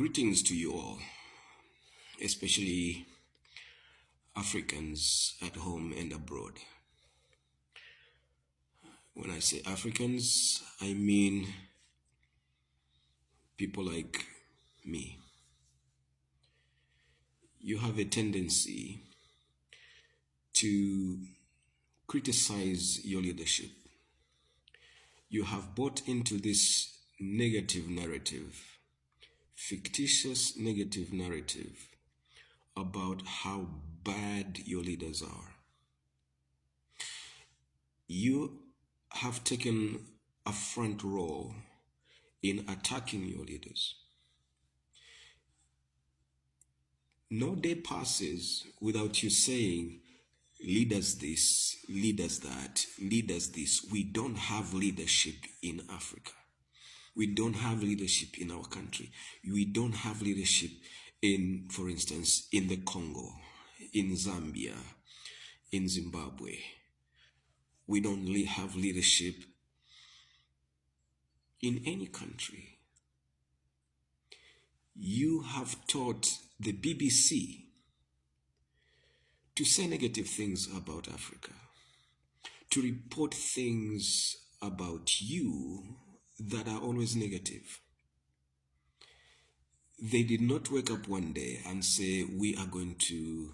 Greetings to you all, especially Africans at home and abroad. When I say Africans, I mean people like me. You have a tendency to criticize your leadership. You have bought into this negative narrative, fictitious negative narrative about how bad your leaders are. You have taken a front role in attacking your leaders. No day passes without you saying, leaders this, leaders that, leaders this. We don't have leadership in Africa. We don't have leadership in our country. We don't have leadership in, for instance, in the Congo, in Zambia, in Zimbabwe. We don't have leadership in any country. You have taught the BBC to say negative things about Africa, to report things about you that are always negative. They did not wake up one day and say, we are going to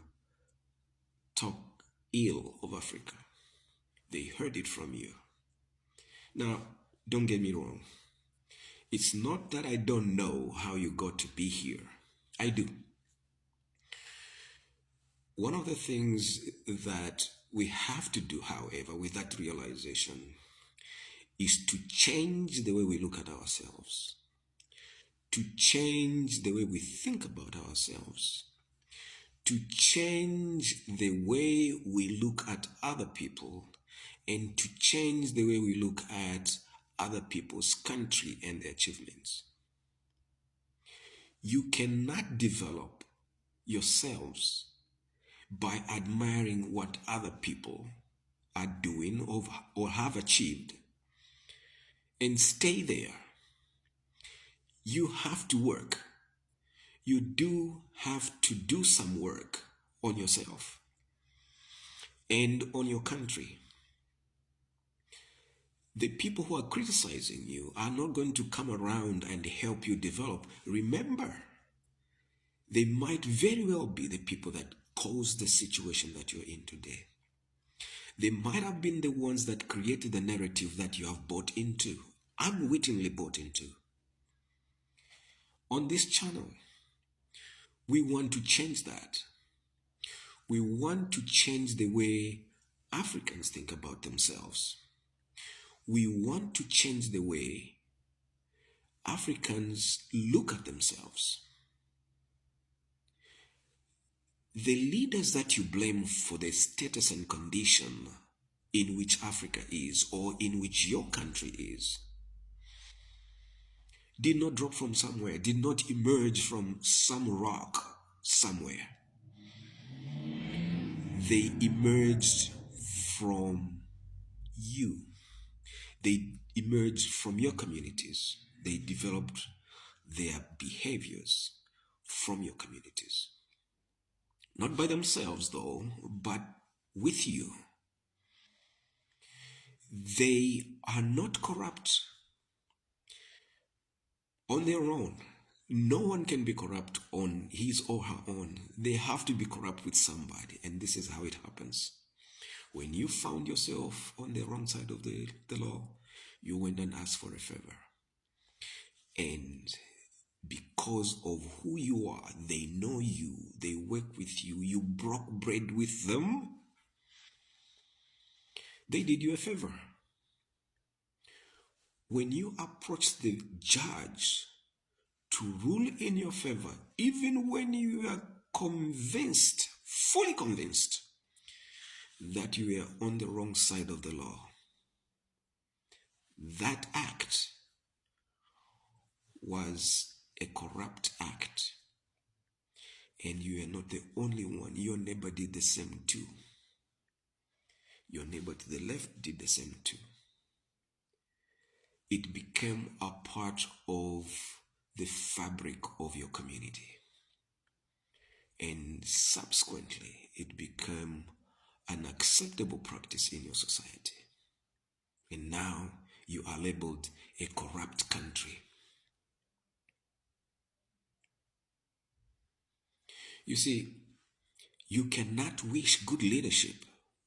talk ill of Africa. They heard it from you. Now, don't get me wrong. It's not that I don't know how you got to be here. I do. One of the things that we have to do, however, with that realization is to change the way we look at ourselves, to change the way we think about ourselves, to change the way we look at other people, and to change the way we look at other people's country and their achievements. You cannot develop yourselves by admiring what other people are doing or have achieved and stay there. You have to work. You do have to do some work on yourself and on your country. The people who are criticizing you are not going to come around and help you develop. Remember, they might very well be the people that caused the situation that you're in today. They might have been the ones that created the narrative that you have bought into, unwittingly bought into. On this channel, we want to change that. We want to change the way Africans think about themselves. We want to change the way Africans look at themselves. The leaders that you blame for the status and condition in which Africa is, or in which your country is, did not drop from somewhere, did not emerge from some rock somewhere. They emerged from you. They emerged from your communities. They developed their behaviors from your communities. Not by themselves, though, but with you. They are not corrupt on their own. No one can be corrupt on his or her own. They have to be corrupt with somebody, and this is how it happens. When you found yourself on the wrong side of the law, you went and asked for a favor. And because of who you are, they know you, they work with you, you broke bread with them, they did you a favor. When you approach the judge to rule in your favor, even when you are convinced, fully convinced, that you are on the wrong side of the law, that act was a corrupt act. And you are not the only one. Your neighbor did the same too. Your neighbor to the left did the same too. It became a part of the fabric of your community. And subsequently, it became an acceptable practice in your society. And now you are labeled a corrupt country. You see, you cannot wish good leadership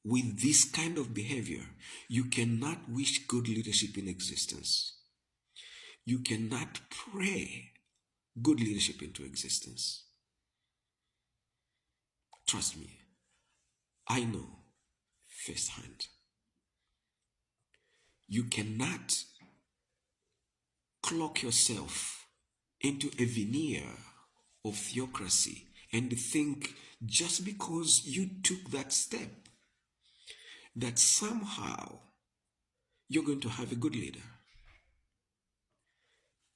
with this kind of behavior. You cannot wish good leadership in existence. You cannot pray good leadership into existence. Trust me, I know firsthand. You cannot cloak yourself into a veneer of theocracy and think just because you took that step that somehow you're going to have a good leader.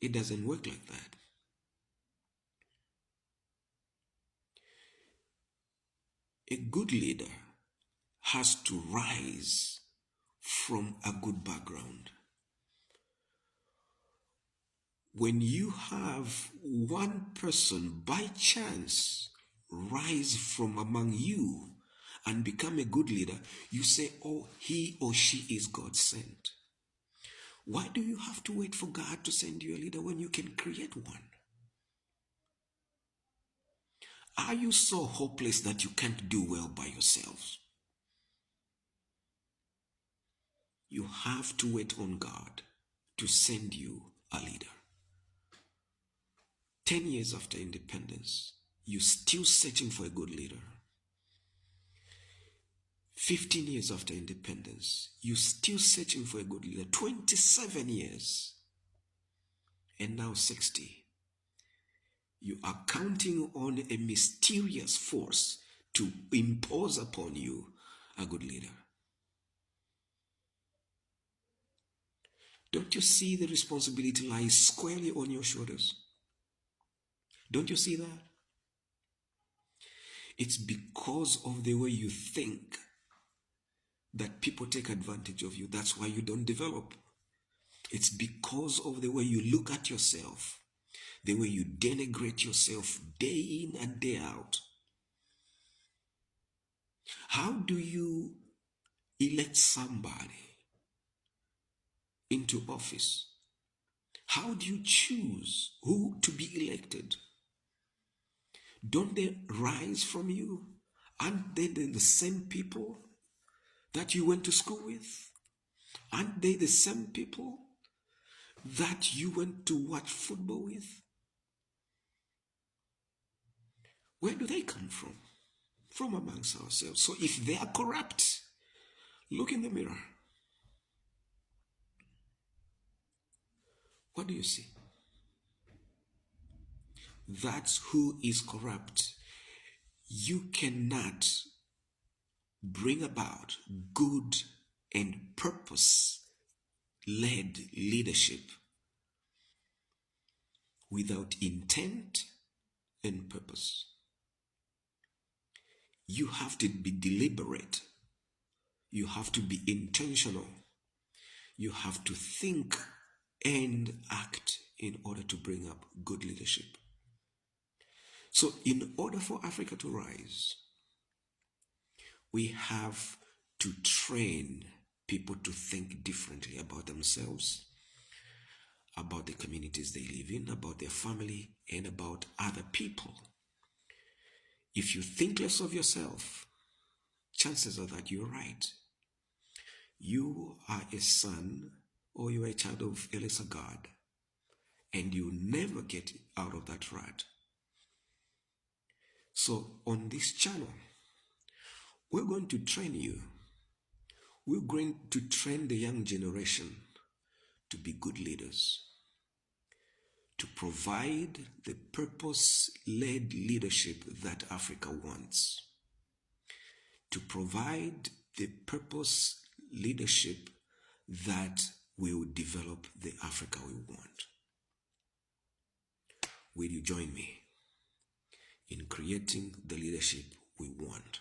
It doesn't work like that. A good leader has to rise from a good background. When you have one person by chance rise from among you and become a good leader, you say, oh, he or she is God sent. Why do you have to wait for God to send you a leader when you can create one? Are you so hopeless that you can't do well by yourselves? You have to wait on God to send you a leader. 10 years after independence, you're still searching for a good leader. 15 years after independence, you're still searching for a good leader. 27 years, and now 60. You are counting on a mysterious force to impose upon you a good leader. Don't you see the responsibility lies squarely on your shoulders? Don't you see that? It's because of the way you think that people take advantage of you. That's why you don't develop. It's because of the way you look at yourself, the way you denigrate yourself day in and day out. How do you elect somebody into office? How do you choose who to be elected? Don't they rise from you? Aren't they the same people that you went to school with? Aren't they the same people that you went to watch football with? Where do they come from? From amongst ourselves. So if they are corrupt, look in the mirror. What do you see? That's who is corrupt. You cannot bring about good and purpose-led leadership without intent and purpose. You have to be deliberate. You have to be intentional. You have to think and act in order to bring up good leadership. So in order for Africa to rise, we have to train people to think differently about themselves, about the communities they live in, about their family, and about other people. If you think less of yourself, chances are that you're right. You are a son or you're a child of a lesser God, and you never get out of that rut. So on this channel, we're going to train you. We're going to train the young generation to be good leaders, to provide the purpose-led leadership that Africa wants, to provide the purpose leadership that will develop the Africa we want. Will you join me in creating the leadership we want?